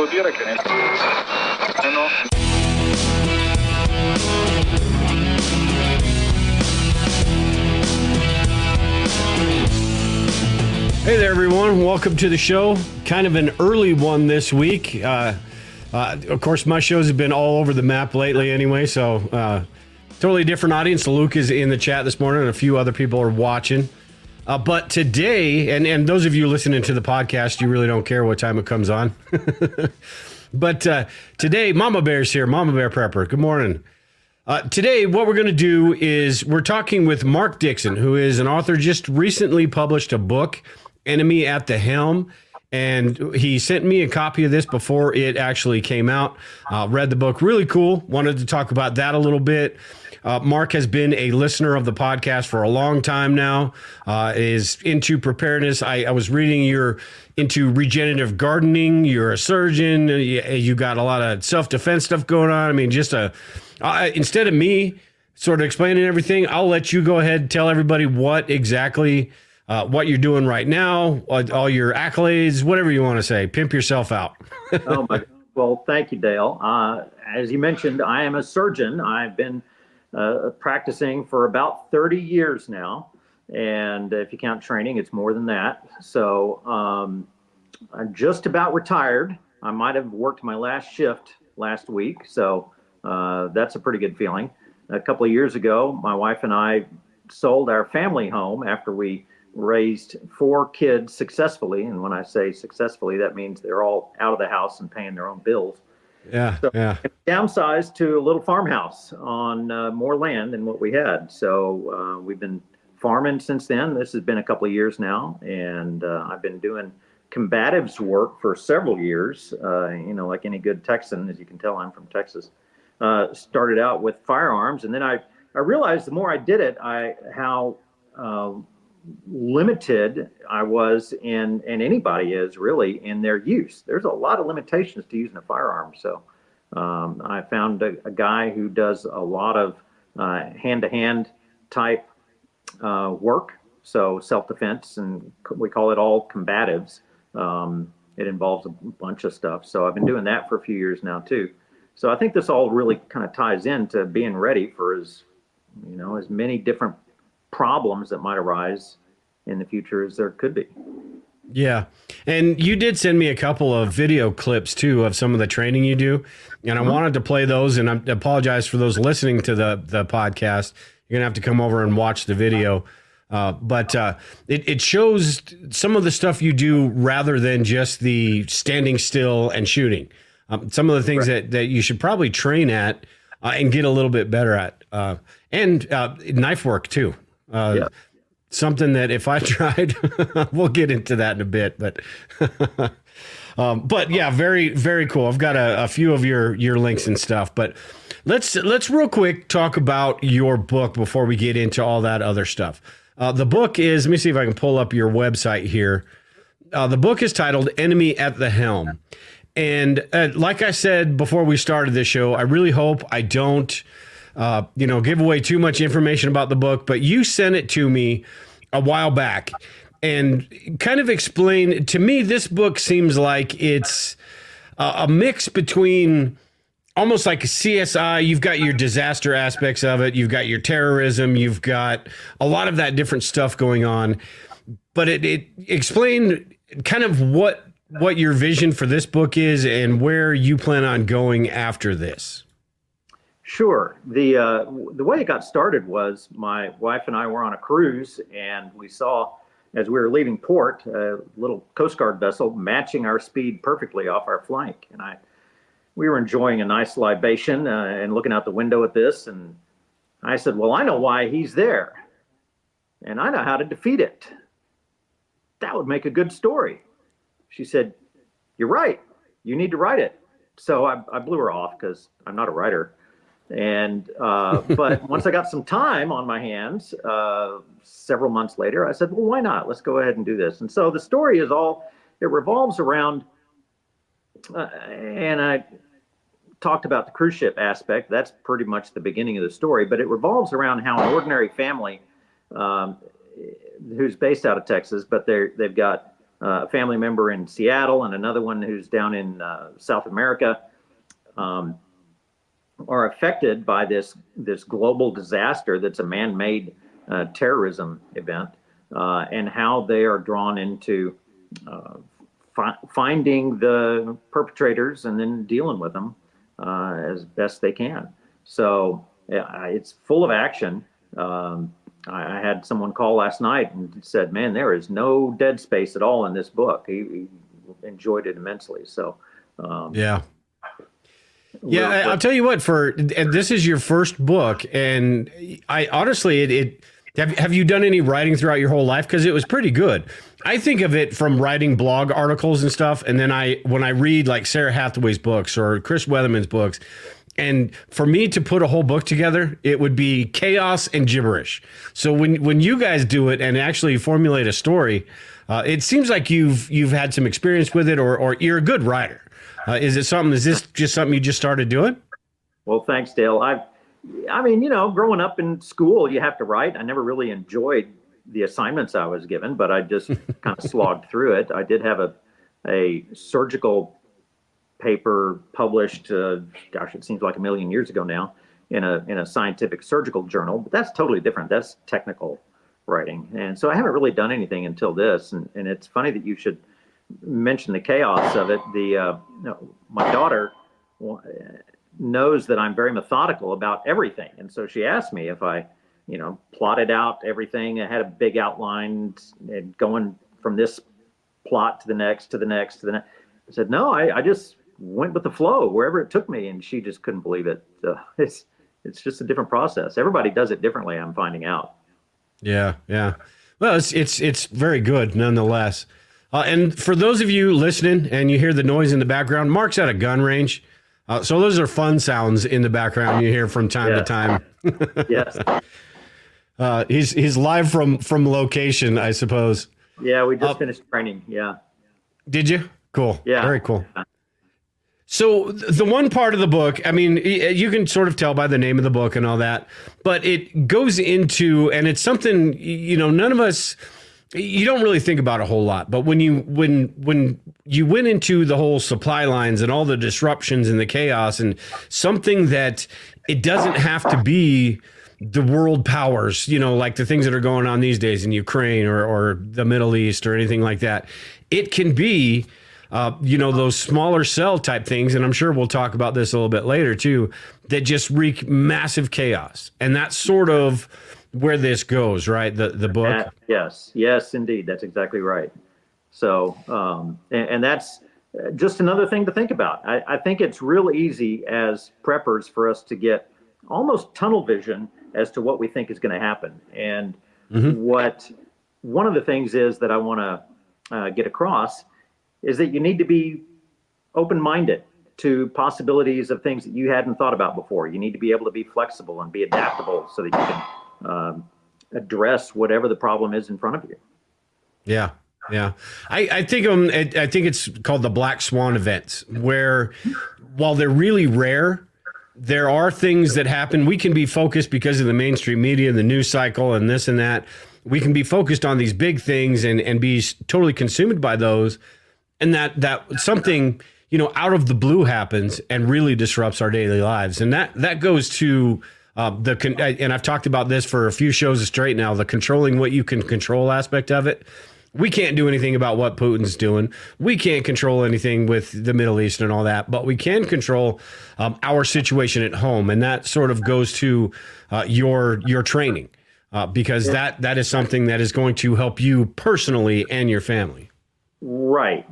devo dire che Hey there, everyone. Welcome to the show. Kind of an early one this week. Of course, my shows have been all over the map lately anyway, so totally different audience. Luke is in the chat this morning, and a few other people are watching. But today, and those of you listening to the podcast, you really don't care what time it comes on. But today, Mama Bear's here, Mama Bear Prepper. Good morning. Today, what we're going to do is we're talking with Mark Dixon, who is an author, just recently published a book, Enemy at the Helm. And he sent me a copy of this before it actually came out. Read the book, really cool. Wanted to talk about that a little bit. Mark has been a listener of the podcast for a long time now, is into preparedness. I was reading you're into regenerative gardening. You're a surgeon. You got a lot of self-defense stuff going on. I mean, just instead of me sort of explaining everything, I'll let you go ahead and tell everybody what exactly what you're doing right now, all your accolades, whatever you want to say. Pimp yourself out. Oh my! Well, thank you, Dale. As you mentioned, I am a surgeon. I've been practicing for about 30 years now, and if you count training, it's more than that. So I'm just about retired. I might have worked my last shift last week, so that's a pretty good feeling. A couple of years ago, my wife and I sold our family home after we raised 4 kids successfully. And when I say successfully, that means they're all out of the house and paying their own bills. Yeah. Downsized to a little farmhouse on more land than what we had. So we've been farming since then. This has been a couple of years now. And I've been doing combatives work for several years. Like any good Texan, as you can tell, I'm from Texas. Started out with firearms. And then I realized the more I did it, how limited I was and anybody is really in their use. There's a lot of limitations to using a firearm. So I found a guy who does a lot of hand-to-hand type work. So self-defense, and we call it all combatives. It involves a bunch of stuff. So I've been doing that for a few years now too. So I think this all really kind of ties into being ready for as many different problems that might arise in the future as there could be. Yeah. And you did send me a couple of video clips too of some of the training you do. And I wanted to play those, and I apologize for those listening to the podcast. You're gonna have to come over and watch the video. But it shows some of the stuff you do rather than just the standing still and shooting. Some of the things that you should probably train at and get a little bit better at. And knife work too. Something that if I tried, we'll get into that in a bit, but yeah, very, very cool. I've got a few of your links and stuff, but let's real quick talk about your book before we get into all that other stuff. The book is, let me see if I can pull up your website here. The book is titled Enemy at the Helm. And like I said before we started this show, I really hope I don't give away too much information about the book, but you sent it to me a while back and kind of explain to me, this book seems like it's a mix between almost like a CSI. You've got your disaster aspects of it. You've got your terrorism. You've got a lot of that different stuff going on, but it explained kind of what your vision for this book is and where you plan on going after this. Sure. The way it got started was my wife and I were on a cruise, and we saw, as we were leaving port, a little Coast Guard vessel matching our speed perfectly off our flank. And we were enjoying a nice libation and looking out the window at this. And I said, well, I know why he's there, and I know how to defeat it. That would make a good story. She said, you're right. You need to write it. So I blew her off because I'm not a writer. And but once I got some time on my hands, several months later, I said, well, why not? Let's go ahead and do this. And so the story is it revolves around, and I talked about the cruise ship aspect. That's pretty much the beginning of the story, but it revolves around how an ordinary family who's based out of Texas, but they've got a family member in Seattle and another one who's down in South America, are affected by this global disaster that's a man-made terrorism event, and how they are drawn into finding the perpetrators and then dealing with them as best they can. So it's full of action. I had someone call last night and said, "Man, there is no dead space at all in this book." He enjoyed it immensely. So yeah. Yeah, I'll tell you what. And this is your first book, and I honestly, have you done any writing throughout your whole life? Because it was pretty good. I think of it from writing blog articles and stuff, and then when I read like Sarah Hathaway's books or Chris Weatherman's books, and for me to put a whole book together, it would be chaos and gibberish. So when you guys do it and actually formulate a story, it seems like you've had some experience with it, or you're a good writer. Is this just something you just started doing? Well, thanks, Dale. I mean, growing up in school, you have to write. I never really enjoyed the assignments I was given, but I just kind of slogged through it. I did have a surgical paper published, it seems like a million years ago now, in a scientific surgical journal, but that's totally different. That's technical writing. And so I haven't really done anything until this. And it's funny that you should mention the chaos of it. My daughter knows that I'm very methodical about everything. And so she asked me if I, plotted out everything. I had a big outline and going from this plot to the next, to the next, to the next. I said, no, I just went with the flow wherever it took me. And she just couldn't believe it. So it's just a different process. Everybody does it differently, I'm finding out. Yeah. Yeah. Well, it's very good nonetheless. And for those of you listening and you hear the noise in the background, Mark's at a gun range. So those are fun sounds in the background you hear from time to time. Yes. He's live from location, I suppose. Yeah, we just finished training. Yeah. Did you? Cool. Yeah. Very cool. So the one part of the book, I mean, you can sort of tell by the name of the book and all that, but it goes into, and it's something, none of us, you don't really think about a whole lot, but when you went into the whole supply lines and all the disruptions and the chaos, and something that it doesn't have to be the world powers, like the things that are going on these days in Ukraine or the Middle East or anything like that. It can be, those smaller cell type things. And I'm sure we'll talk about this a little bit later too, that just wreak massive chaos. And that's sort of where this goes, right? The book. Yes, indeed. That's exactly right. So, and that's just another thing to think about. I think it's real easy as preppers for us to get almost tunnel vision as to what we think is going to happen. And one of the things is that I want to get across is that you need to be open-minded to possibilities of things that you hadn't thought about before. You need to be able to be flexible and be adaptable so that you can address whatever the problem is in front of you. Yeah. I think it's called the black swan events, where while they're really rare, there are things that happen. We can be focused because of the mainstream media, the news cycle, and this and that. We can be focused on these big things and be totally consumed by those. And that something, out of the blue happens and really disrupts our daily lives. And that goes to and I've talked about this for a few shows straight now, the controlling what you can control aspect of it. We can't do anything about what Putin's doing. We can't control anything with the Middle East and all that, but we can control our situation at home. And that sort of goes to your training, because that is something that is going to help you personally and your family. Right.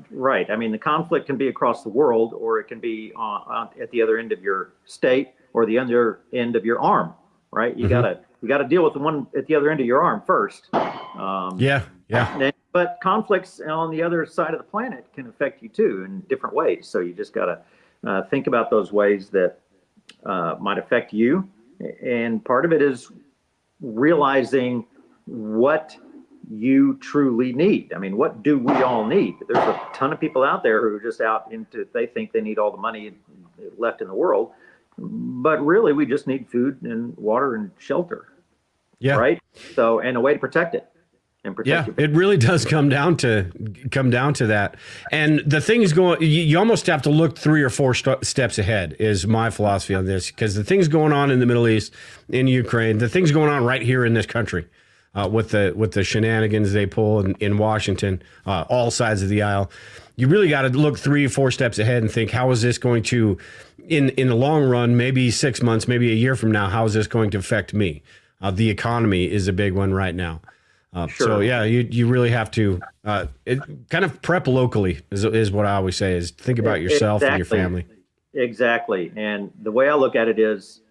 I mean, the conflict can be across the world, or it can be at the other end of your state or the other end of your arm, right? You gotta deal with the one at the other end of your arm first. Yeah. But conflicts on the other side of the planet can affect you too in different ways. So you just gotta think about those ways that might affect you. And part of it is realizing what you truly need. I mean, what do we all need? There's a ton of people out there who are just they think they need all the money left in the world, but really we just need food and water and shelter. Yeah. Right. So, and a way to protect it. and Yeah, protect you. it really does come down to that. And the thing is going, you almost have to look 3 or 4 steps ahead is my philosophy on this, because the things going on in the Middle East, in Ukraine, the things going on right here in this country, with the shenanigans they pull in Washington, all sides of the aisle, you really got to look 3 or 4 steps ahead and think, how is this going to, in the long run, maybe 6 months, maybe a year from now, how is this going to affect me? The economy is a big one right now. Sure. So yeah, you really have to kind of prep locally is what I always say, is think about yourself and your family. Exactly. And the way I look at it is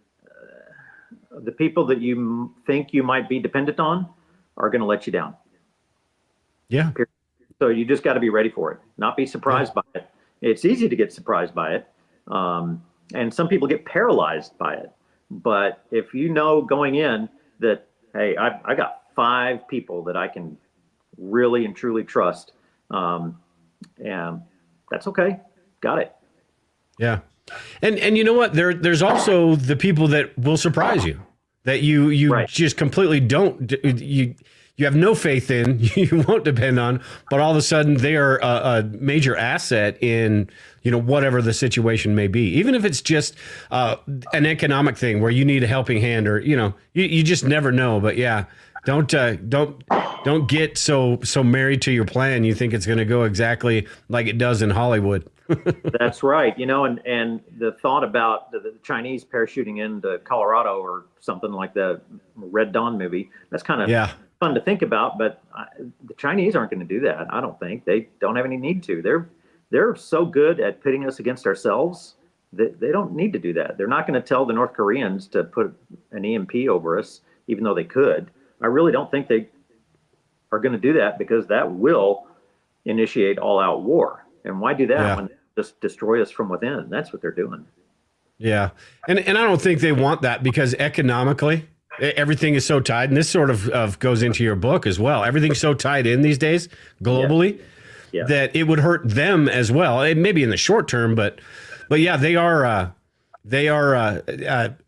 the people that you think you might be dependent on are going to let you down. Yeah. So you just got to be ready for it, not be surprised by it. It's easy to get surprised by it. And some people get paralyzed by it. But if you know going in that, hey, I got 5 people that I can really and truly trust, and that's okay. Got it. Yeah. And you know what? There's also the people that will surprise you, that you Right. just completely don't, you have no faith in, you won't depend on, but all of a sudden they are a major asset in, whatever the situation may be. Even if it's just an economic thing where you need a helping hand, or, you just never know. But yeah, don't get so married to your plan you think it's going to go exactly like it does in Hollywood. That's right. And the thought about the Chinese parachuting into Colorado or something like the Red Dawn movie, that's kind of fun to think about, but the Chinese aren't going to do that. I don't think they don't have any need to. They're so good at pitting us against ourselves that they don't need to do that. They're not going to tell the North Koreans to put an EMP over us, even though they could. I really don't think they are going to do that, because that will initiate all-out war. And why do that when they just destroy us from within? That's what they're doing. Yeah, and I don't think they want that, because economically, everything is so tied, and this sort of goes into your book as well. Everything's so tied in these days globally that it would hurt them as well. It maybe in the short term, but yeah, they are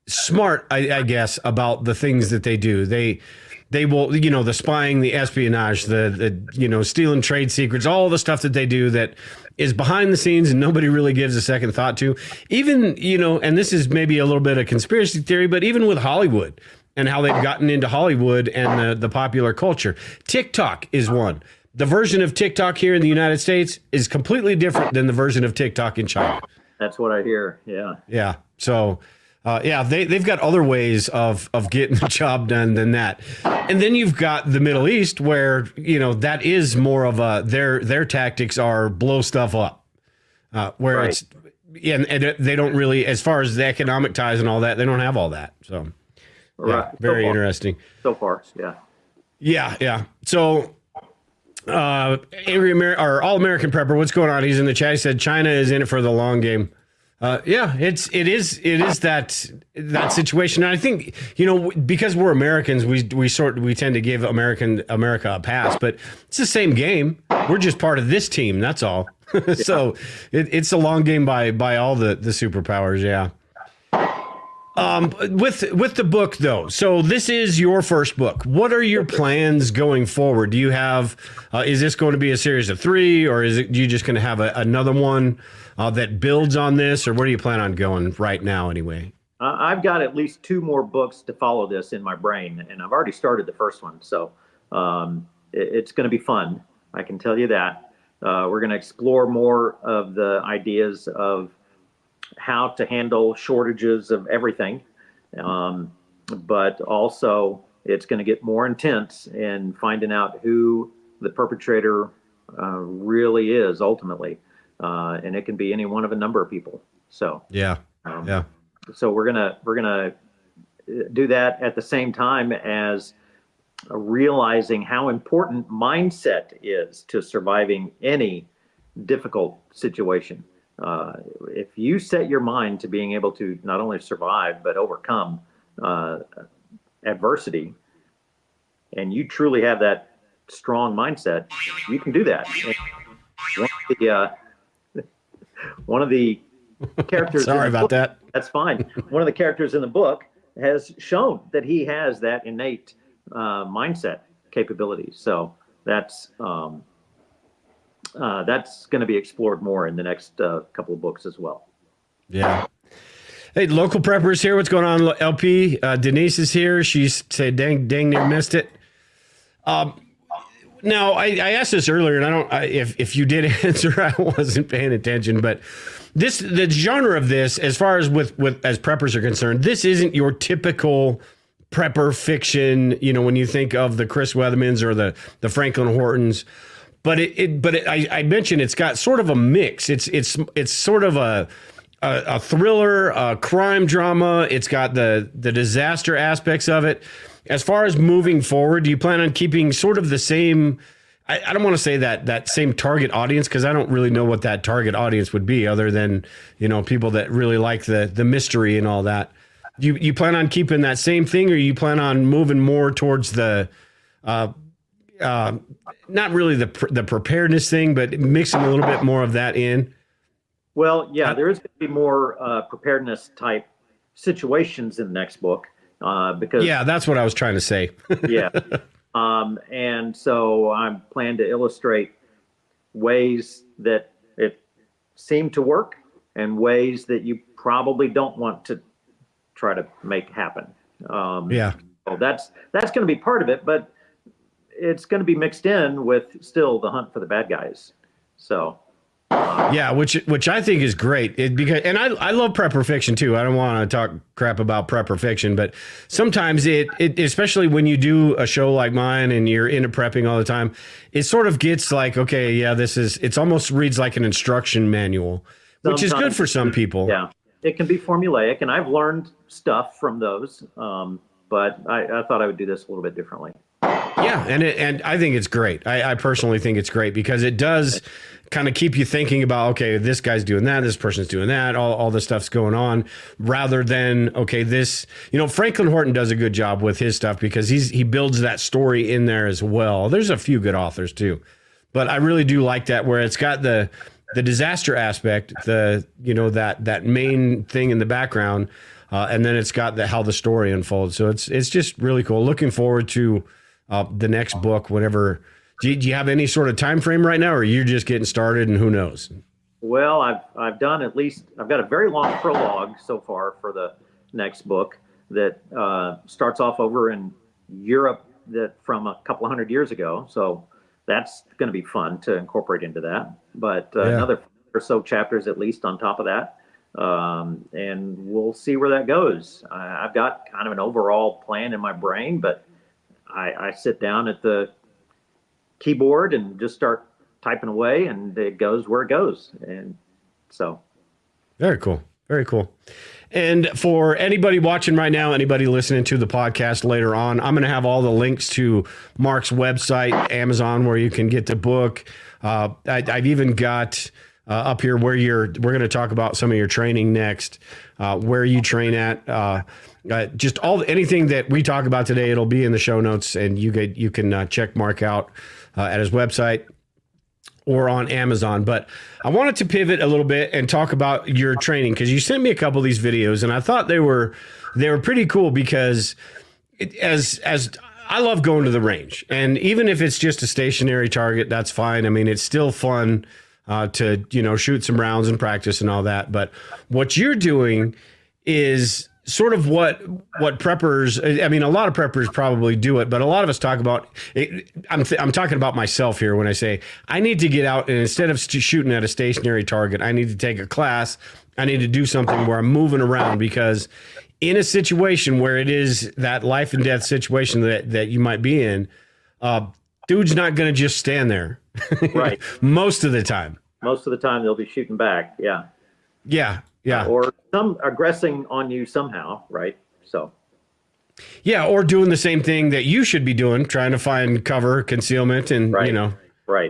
smart, I guess, about the things that they do. They will, the spying, the espionage, the stealing trade secrets, all the stuff that they do that is behind the scenes and nobody really gives a second thought to. Even, and this is maybe a little bit of conspiracy theory, but even with Hollywood and how they've gotten into Hollywood and the popular culture, TikTok is one. The version of TikTok here in the United States is completely different than the version of TikTok in China. That's what I hear. Yeah. Yeah. So, they've got other ways of getting the job done than that. And then you've got the Middle East, where, that is more of their tactics are blow stuff up, where it's, and they don't really, as far as the economic ties and all that, they don't have all that. So, very interesting. So far, yeah. Yeah, yeah. So, Angry or All American Prepper, what's going on? He's in the chat. He said China is in it for the long game. It is that situation. And I think, because we're Americans, we tend to give America a pass, but it's the same game. We're just part of this team. That's all. So it's a long game by all the superpowers. Yeah. With the book though, so this is your first book. What are your plans going forward? Do you have, is this going to be a series of 3, or is it you just going to have another one that builds on this, or where do you plan on going right now anyway? I've got at least 2 more books to follow this in my brain, and I've already started the first one. So it's going to be fun. I can tell you that. We're going to explore more of the ideas of how to handle shortages of everything. But also it's going to get more intense in finding out who the perpetrator really is ultimately. And it can be any one of a number of people. So, so we're going to do that at the same time as realizing how important mindset is to surviving any difficult situation. If you set your mind to being able to not only survive, but overcome adversity, and you truly have that strong mindset, you can do that. One of the characters. Sorry about that. That's fine. One of the characters in the book has shown that he has that innate mindset capabilities. So that's going to be explored more in the next couple of books as well. Yeah. Hey, local preppers here. What's going on, LP? Denise is here. She's said, dang near missed it. Now, I asked this earlier, and I don't. If you did answer, I wasn't paying attention. But the genre of this, as far as with as preppers are concerned, this isn't your typical prepper fiction. You know, when you think of the Chris Weathermans or the Franklin Hortons, but I mentioned it's got sort of a mix. It's sort of a thriller, a crime drama. It's got the disaster aspects of it. As far as moving forward, do you plan on keeping sort of the same? I don't want to say that same target audience, because I don't really know what that target audience would be, other than, you know, people that really like the mystery and all that. You plan on keeping that same thing, or you plan on moving more towards the not really the preparedness thing, but mixing a little bit more of that in? Well, yeah, there is going to be more preparedness type situations in the next book. Because that's what I was trying to say. Yeah. And so I'm planning to illustrate ways that it seemed to work and ways that you probably don't want to try to make happen. So that's going to be part of it, but it's going to be mixed in with still the hunt for the bad guys. So. Which I think is great, because I love prepper fiction too. I don't want to talk crap about prepper fiction, but sometimes it especially when you do a show like mine and you're into prepping all the time, it sort of gets like, okay, yeah, it's almost reads like an instruction manual, which is good for some people. Yeah, it can be formulaic, and I've learned stuff from those, but I thought I would do this a little bit differently. Yeah, and I think it's great. I personally think it's great, because it does kind of keep you thinking about, okay, this guy's doing that, this person's doing that, all this stuff's going on, rather than, okay, this, you know, Franklin Horton does a good job with his stuff, because he builds that story in there as well. There's a few good authors too, but I really do like that, where it's got the disaster aspect, that main thing in the background, and then it's got how the story unfolds. So it's just really cool. Looking forward to the next book, whenever. Do you have any sort of time frame right now, or you're just getting started and who knows? Well, I've got a very long prologue so far for the next book that starts off over in Europe, that from a couple 100 years ago. So that's going to be fun to incorporate into that. But another 5 or so chapters at least on top of that. And we'll see where that goes. I've got kind of an overall plan in my brain, but I sit down at the keyboard and just start typing away, and it goes where it goes. And so. Very cool. Very cool. And for anybody watching right now, anybody listening to the podcast later on, I'm going to have all the links to Mark's website, Amazon, where you can get the book. I've even got up here where we're going to talk about some of your training next, where you train at, just anything that we talk about today. It'll be in the show notes, and you can check Mark out at his website or on Amazon. But I wanted to pivot a little bit and talk about your training, because you sent me a couple of these videos, and I thought they were pretty cool, because as I love going to the range, and even if it's just a stationary target, that's fine. I mean, it's still fun to shoot some rounds and practice and all that. But what you're doing is sort of what preppers, I mean, a lot of preppers probably do it, but a lot of us talk about it. I'm talking about myself here when I say I need to get out, and instead of shooting at a stationary target, I need to take a class. I need to do something where I'm moving around, because in a situation where it is that life and death situation that you might be in, dude's not going to just stand there. Right. Most of the time. Most of the time they'll be shooting back. Yeah. Yeah. Yeah. Or some aggressing on you somehow. Right. So. Yeah. Or doing the same thing that you should be doing, trying to find cover, concealment, and,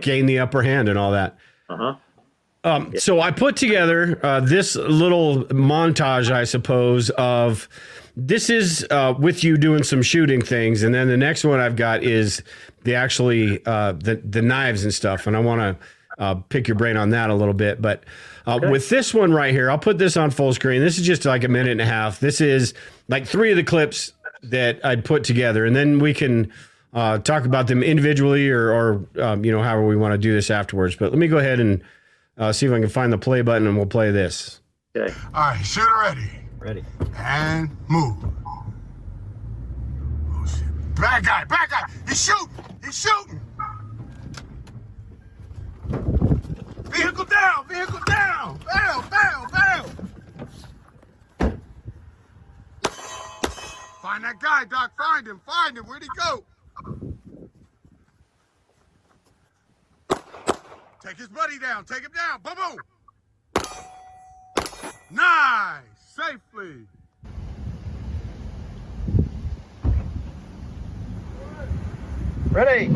gain the upper hand and all that. Uh-huh. So I put together this little montage, I suppose, of this is with you doing some shooting things. And then the next one I've got is the knives and stuff. And I want to pick your brain on that a little bit. But with this one right here, I'll put this on full screen. This is just like a minute and a half. This is like 3 of the clips that I'd put together. And then we can talk about them individually or however we want to do this afterwards. But let me go ahead and see if I can find the play button, and we'll play this. Okay. All right, shooter ready. Ready. And move. Oh, shit. Bad guy. He's shooting. Vehicle down. Bail. Find that guy, Doc. Find him. Where'd he go? Take his buddy down. Take him down. Boom, boom. Nice. Safely. Ready.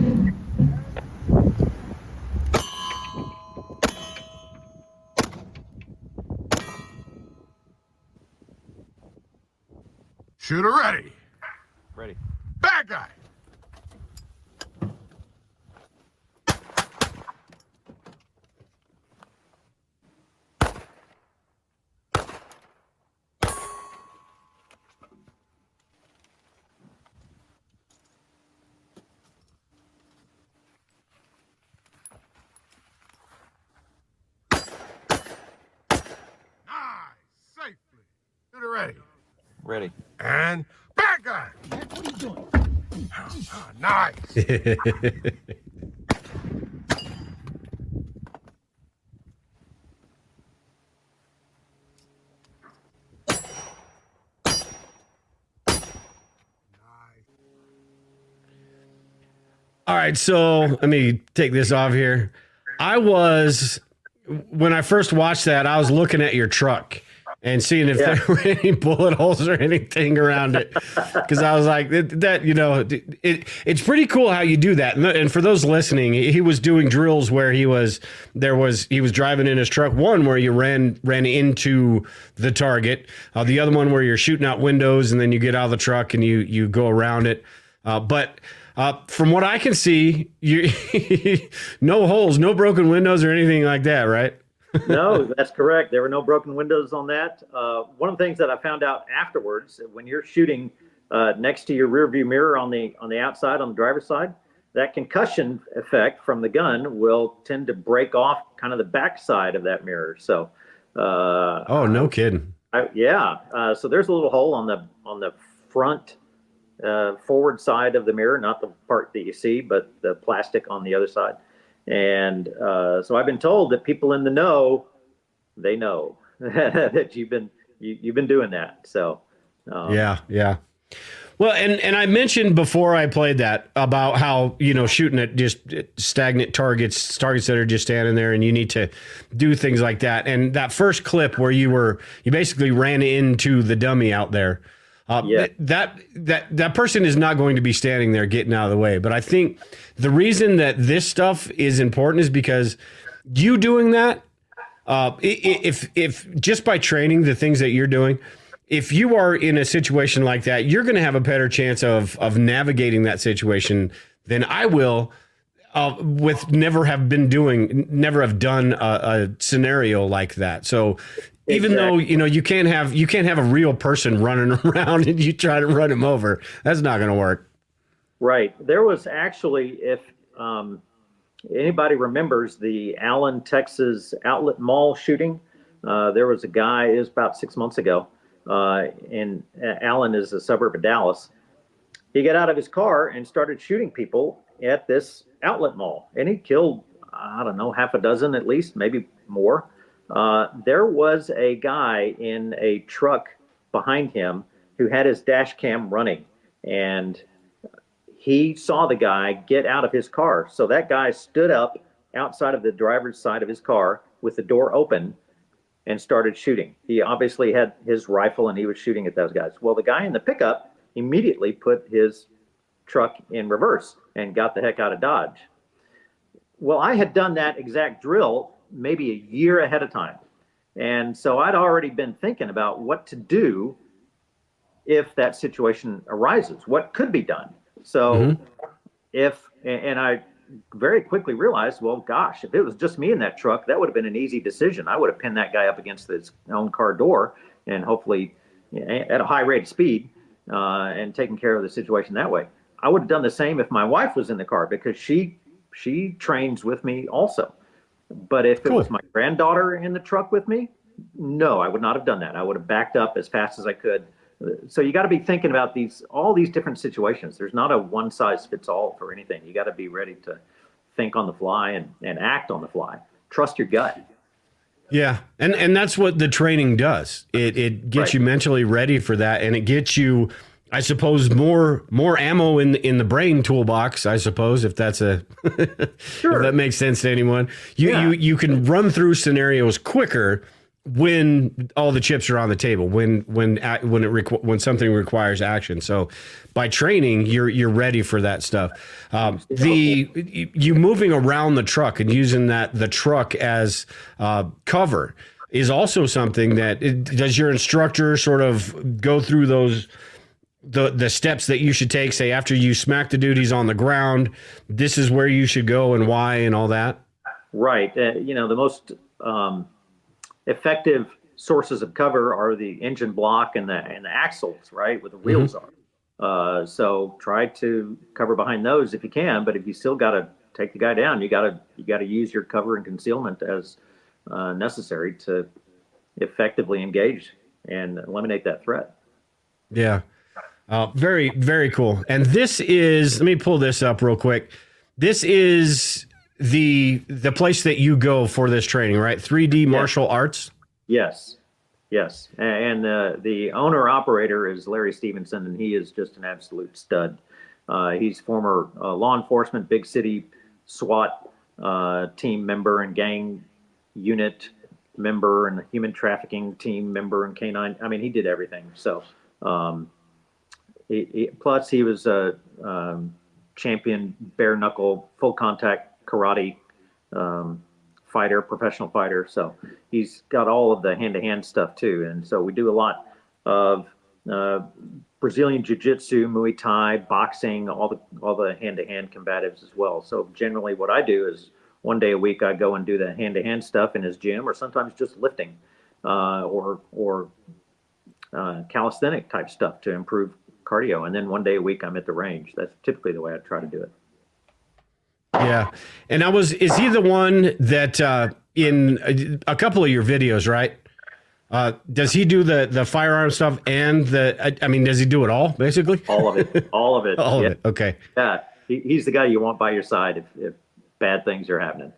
Shooter ready. Ready. Bad guy. Safely. Shooter ready. Ready. And bad guy. What are you doing? Nice. All right, so let me take this off here. When I first watched that, I was looking at your truck and seeing if there were any bullet holes or anything around it. Because I was like, it's pretty cool how you do that. And for those listening, he was doing drills where he was driving in his truck. One where you ran into the target. The other one where you're shooting out windows and then you get out of the truck and you go around it. But from what I can see, you no holes, no broken windows or anything like that, right? No, that's correct. There were no broken windows on that. One of the things that I found out afterwards, when you're shooting next to your rear view mirror on the outside, on the driver's side, that concussion effect from the gun will tend to break off kind of the back side of that mirror. So, no kidding. So there's a little hole on the front forward side of the mirror, not the part that you see, but the plastic on the other side. And so I've been told that people in the know, they know that you've been doing that. So yeah. Well, and I mentioned before I played that about how shooting at just stagnant targets that are just standing there, and you need to do things like that. And that first clip where you basically ran into the dummy out there. That person is not going to be standing there getting out of the way. But I think the reason that this stuff is important is because you doing that, if just by training the things that you're doing, if you are in a situation like that, you're going to have a better chance of navigating that situation than I will with never have done a scenario like that. So even though you can't have a real person running around and you try to run him over, that's not going to work. Right. There was actually, if anybody remembers the Allen, Texas outlet mall shooting, there was a guy. It was about 6 months ago. And Allen is a suburb of Dallas. He got out of his car and started shooting people at this outlet mall, and he killed, I don't know, half a dozen at least, maybe more. There was a guy in a truck behind him who had his dash cam running, and he saw the guy get out of his car. So that guy stood up outside of the driver's side of his car with the door open and started shooting. He obviously had his rifle and he was shooting at those guys. Well, the guy in the pickup immediately put his truck in reverse and got the heck out of Dodge. Well, I had done that exact drill maybe a year ahead of time. And so I'd already been thinking about what to do if that situation arises, what could be done. So and I very quickly realized, well, gosh, if it was just me in that truck, that would have been an easy decision. I would have pinned that guy up against his own car door and hopefully at a high rate of speed and taken care of the situation that way. I would have done the same if my wife was in the car because she trains with me also. But if it was my granddaughter in the truck with me, no, I would not have done that. I would have backed up as fast as I could. So you got to be thinking about all these different situations. There's not a one size fits all for anything. You got to be ready to think on the fly and act on the fly. Trust your gut. Yeah, and that's what the training does. It gets you mentally ready for that, and it gets you, I suppose, more ammo in the brain toolbox. I suppose if that's if that makes sense to anyone. You can run through scenarios quicker when all the chips are on the table. When something requires action. So by training, you're ready for that stuff. You moving around the truck and using the truck as cover is also something that does your instructor sort of go through the steps that you should take, say after you smack the dude he's on the ground, this is where you should go and why and all that? Right. The most effective sources of cover are the engine block and the axles, right, where the wheels are. So try to cover behind those if you can, but if you still got to take the guy down, you got to use your cover and concealment as necessary to effectively engage and eliminate that threat. Yeah. Very, very cool. And this is, let me pull this up real quick. This is the place that you go for this training, right? 3D Martial Arts. Yes. And the owner operator is Larry Stevenson, and he is just an absolute stud. He's former law enforcement, big city SWAT team member and gang unit member and human trafficking team member and canine. I mean, he did everything. So, plus he was a champion bare knuckle, full contact karate fighter, professional fighter. So he's got all of the hand-to-hand stuff too. And so we do a lot of Brazilian jiu-jitsu, Muay Thai, boxing, all the hand-to-hand combatives as well. So generally what I do is one day a week I go and do the hand-to-hand stuff in his gym, or sometimes just lifting or calisthenic type stuff to improve cardio. And then one day a week I'm at the range. That's typically the way I try to do it. Yeah. And is he the one that in a couple of your videos, right? Does he do the firearm stuff and does he do it all basically? All of it. All of it. All of it. Okay. Yeah. He's the guy you want by your side if bad things are happening.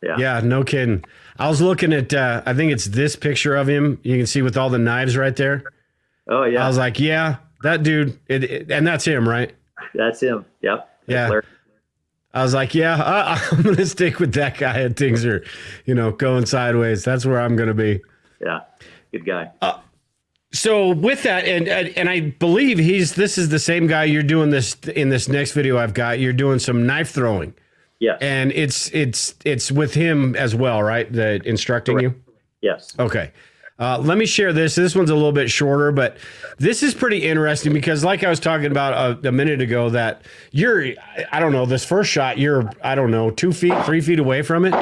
Yeah. Yeah. No kidding. I was looking at, I think it's this picture of him. You can see with all the knives right there. Oh yeah. I was like, yeah, that dude. And that's him, right? That's him. Yep. Yeah. Larry. I was like, yeah, I'm going to stick with that guy if things are, going sideways. That's where I'm going to be. Yeah. Good guy. So with that, and I believe this is the same guy you're doing this in this next video I've got. You're doing some knife throwing. Yes. And it's with him as well, right? The instructing Correct. you? Yes. Okay. Let me share this. This one's a little bit shorter, but this is pretty interesting because like I was talking about a minute ago that I don't know, this first shot, you're, 2 feet, 3 feet away from it.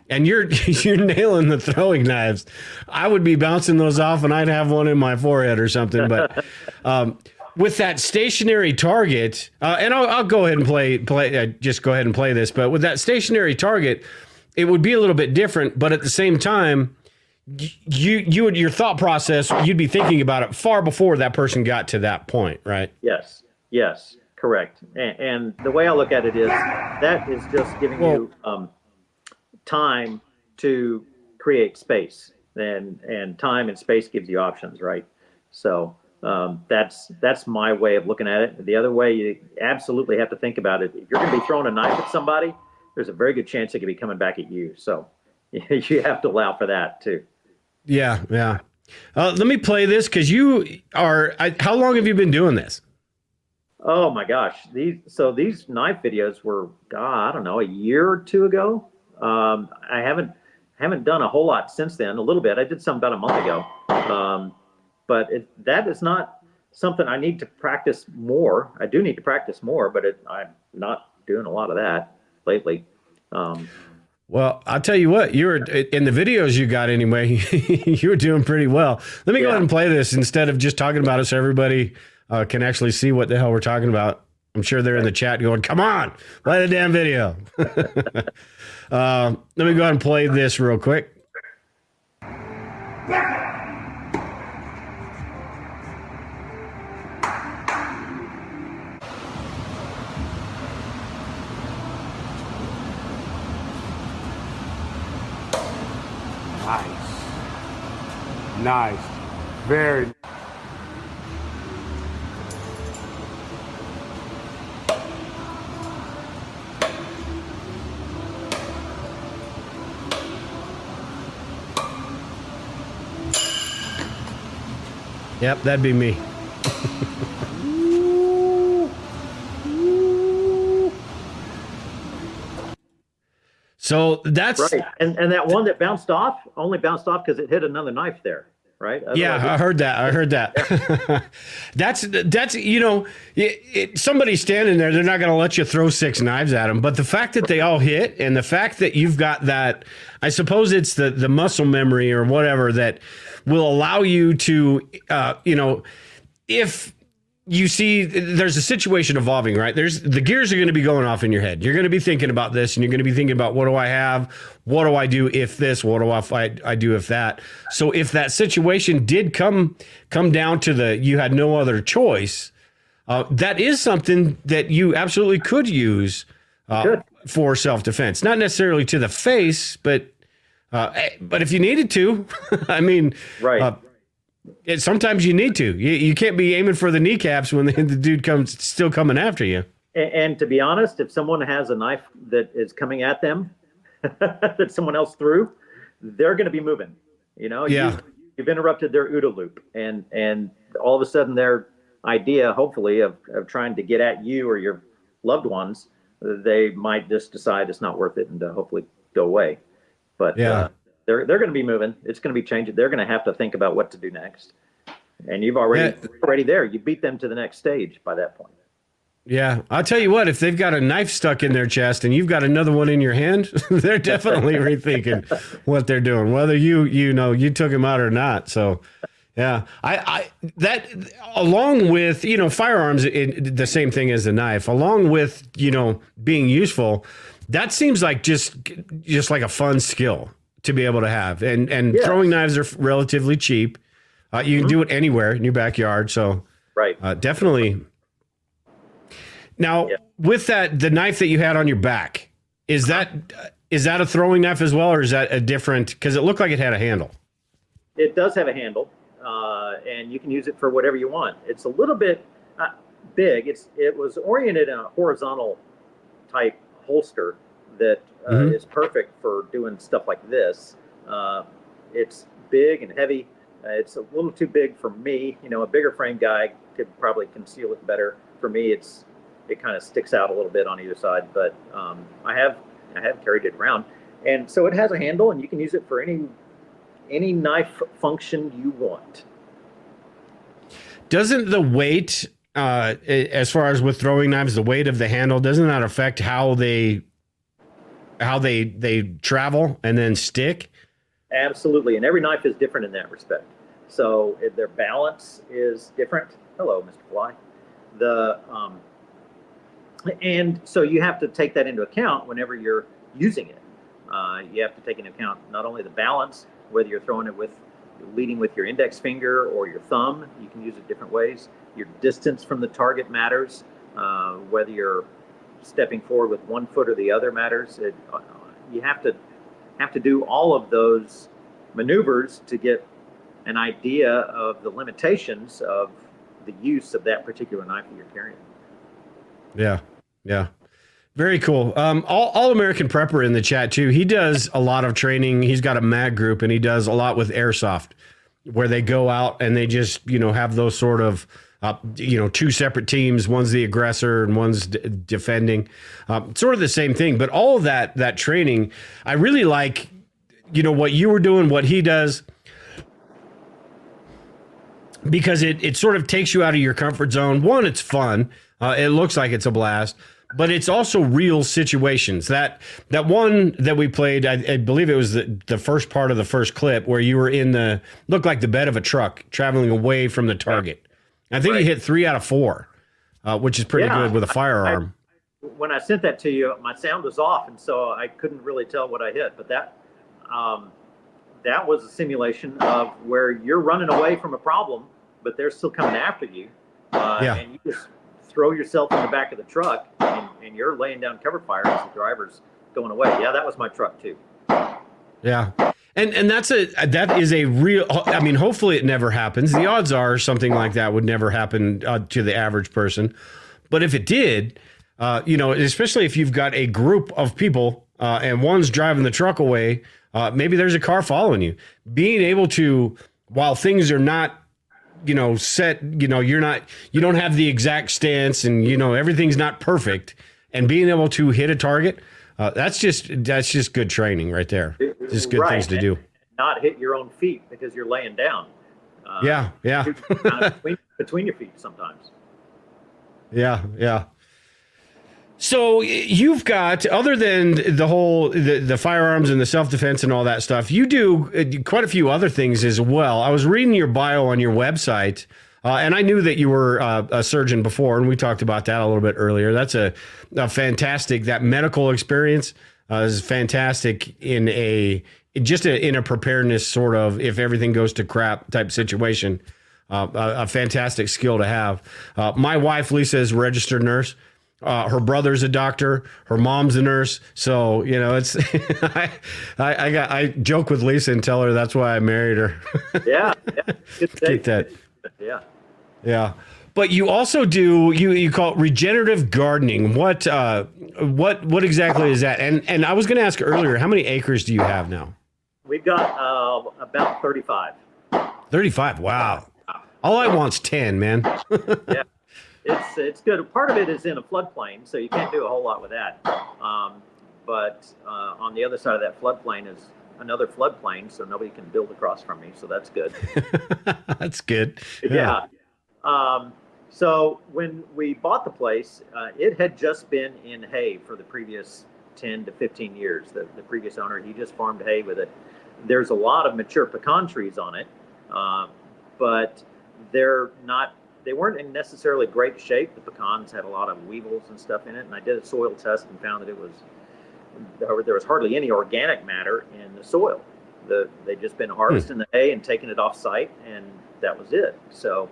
And you're nailing the throwing knives. I would be bouncing those off and I'd have one in my forehead or something. But with that stationary target, and I'll go ahead and play, just go ahead and play this. But with that stationary target, it would be a little bit different. But at the same time, your thought process, you'd be thinking about it far before that person got to that point, right? Yes, correct. And the way I look at it is that is just giving you time to create space, and time and space gives you options, right? So that's my way of looking at it. The other way, you absolutely have to think about it. If you're going to be throwing a knife at somebody, there's a very good chance it could be coming back at you. So you have to allow for that too. Yeah. Let me play this because how long have you been doing this? Oh my gosh. These knife videos were, I don't know, a year or two ago. I haven't done a whole lot since then. A little bit. I did some about a month ago. But that is not something I need to practice more. I do need to practice more, but I'm not doing a lot of that lately. Well, I'll tell you what, you were in the videos you got anyway, you were doing pretty well. Let me go ahead and play this instead of just talking about it so everybody can actually see what the hell we're talking about. I'm sure they're in the chat going, come on, play the damn video. Let me go ahead and play this real quick. Nice. Very. Yep, that'd be me. So that's right. And that one that bounced off only bounced off because it hit another knife there, right? Otherwise, yeah, I heard that. That's you know, somebody standing there, they're not going to let you throw 6 knives at them. But the fact that they all hit, and the fact that you've got that, I suppose it's the muscle memory or whatever that will allow you to, you know, if you see there's a situation evolving, right? The gears are going to be going off in your head. You're going to be thinking about this, and you're going to be thinking about, what do I have? What do I do if this? What do I do if that? So if that situation did come down to you had no other choice, that is something that you absolutely could use for self-defense. Not necessarily to the face, but if you needed to, I mean, right. Sometimes you need to. You can't be aiming for the kneecaps when the dude still coming after you. And to be honest, if someone has a knife that is coming at them that someone else threw, they're going to be moving. You know, yeah. You've interrupted their OODA loop, and all of a sudden their idea, hopefully, of trying to get at you or your loved ones, they might just decide it's not worth it and hopefully go away. But yeah. They're going to be moving. It's going to be changing. They're going to have to think about what to do next. And you've already there. You beat them to the next stage by that point. Yeah. I'll tell you what, if they've got a knife stuck in their chest and you've got another one in your hand, they're definitely rethinking what they're doing, whether you took him out or not. So, yeah, that along with, firearms, the same thing as the knife, along with, being useful, that seems like just like a fun skill to be able to have. And yes. Throwing knives are relatively cheap. You can do it anywhere in your backyard. So right. Definitely. Now, with that, the knife that you had on your back, is that a throwing knife as well, or is that a different, because it looked like it had a handle? It does have a handle, and you can use it for whatever you want. It's a little bit big. It was oriented in a horizontal type holster that is perfect for doing stuff like this. It's big and heavy. It's a little too big for me. A bigger frame guy could probably conceal it better. For me, it kind of sticks out a little bit on either side. But I have carried it around, and so it has a handle, and you can use it for any knife function you want. Doesn't the weight, as far as with throwing knives, the weight of the handle, doesn't that affect how they travel and then stick? Absolutely, and every knife is different in that respect. So their balance is different. Hello, Mr. Fly. And so you have to take that into account whenever you're using it. You have to take into account not only the balance, whether you're throwing it leading with your index finger or your thumb. You can use it different ways. Your distance from the target matters. Whether you're stepping forward with one foot or the other matters. You have to do all of those maneuvers to get an idea of the limitations of the use of that particular knife that you're carrying. Yeah. Very cool. All American Prepper in the chat too. He does a lot of training. He's got a mag group, and he does a lot with airsoft, where they go out and they just have those sort of two separate teams. One's the aggressor and one's defending. Sort of the same thing, but all of that training, I really like. What you were doing, what he does, because it sort of takes you out of your comfort zone. One, it's fun. It looks like it's a blast, but it's also real situations. That one that we played, I believe it was the first part of the first clip, where you were looked like the bed of a truck traveling away from the target. I think you hit 3 out of 4. which is pretty good with a firearm. When I sent that to you, my sound was off, and so I couldn't really tell what I hit. But that was a simulation of where you're running away from a problem, but they're still coming after you. And you just throw yourself in the back of the truck, and you're laying down cover fire as the driver's going away. Yeah, that was my truck too. Yeah. And that is a real, I mean, hopefully it never happens. The odds are something like that would never happen to the average person. But if it did, especially if you've got a group of people and one's driving the truck away, maybe there's a car following you. Being able to, while things are not, set, you don't have the exact stance and, everything's not perfect, and being able to hit a target, that's just good training right there. Just good things to do. Not hit your own feet because you're laying down. Yeah. Kind of between your feet sometimes. Yeah. So you've got, other than the firearms and the self-defense and all that stuff, you do quite a few other things as well. I was reading your bio on your website, and I knew that you were a surgeon before, and we talked about that a little bit earlier. That's a fantastic, that medical experience is fantastic in a preparedness sort of, if everything goes to crap type situation, a fantastic skill to have. My wife, Lisa, is a registered nurse. Her brother's a doctor. Her mom's a nurse. So, it's, I joke with Lisa and tell her that's why I married her. Yeah. Keep that. Yeah. But you also do, you call it regenerative gardening. What exactly is that? And I was going to ask earlier, how many acres do you have now? We've got about 35. 35. Wow. All I want's 10, man. Yeah. It's good. Part of it is in a floodplain, so you can't do a whole lot with that. But on the other side of that floodplain is another floodplain, so nobody can build across from me. So that's good. That's good. Yeah. So when we bought the place, it had just been in hay for the previous 10 to 15 years. The previous owner, he just farmed hay with it. There's a lot of mature pecan trees on it, but they weren't in necessarily great shape. The pecans had a lot of weevils and stuff in it, and I did a soil test and found that there was hardly any organic matter in the soil. They'd just been harvesting the hay and taking it off site, and that was it. So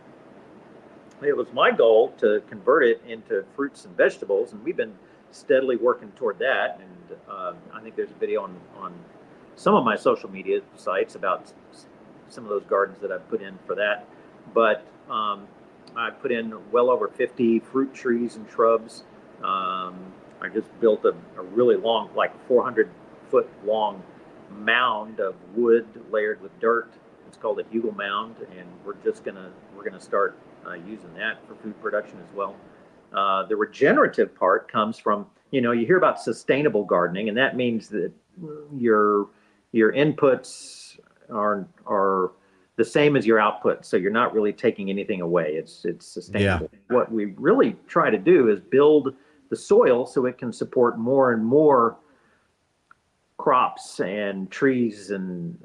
it was my goal to convert it into fruits and vegetables, and we've been steadily working toward that. And I think there's a video on some of my social media sites about some of those gardens that I've put in for that. But I put in well over 50 fruit trees and shrubs. I just built a really long, like 400-foot long mound of wood layered with dirt. It's called a hugel mound, and we're gonna start using that for food production as well. The regenerative part comes from, you hear about sustainable gardening, and that means that your inputs are the same as your output, so you're not really taking anything away. It's sustainable. Yeah. What we really try to do is build the soil so it can support more and more crops and trees and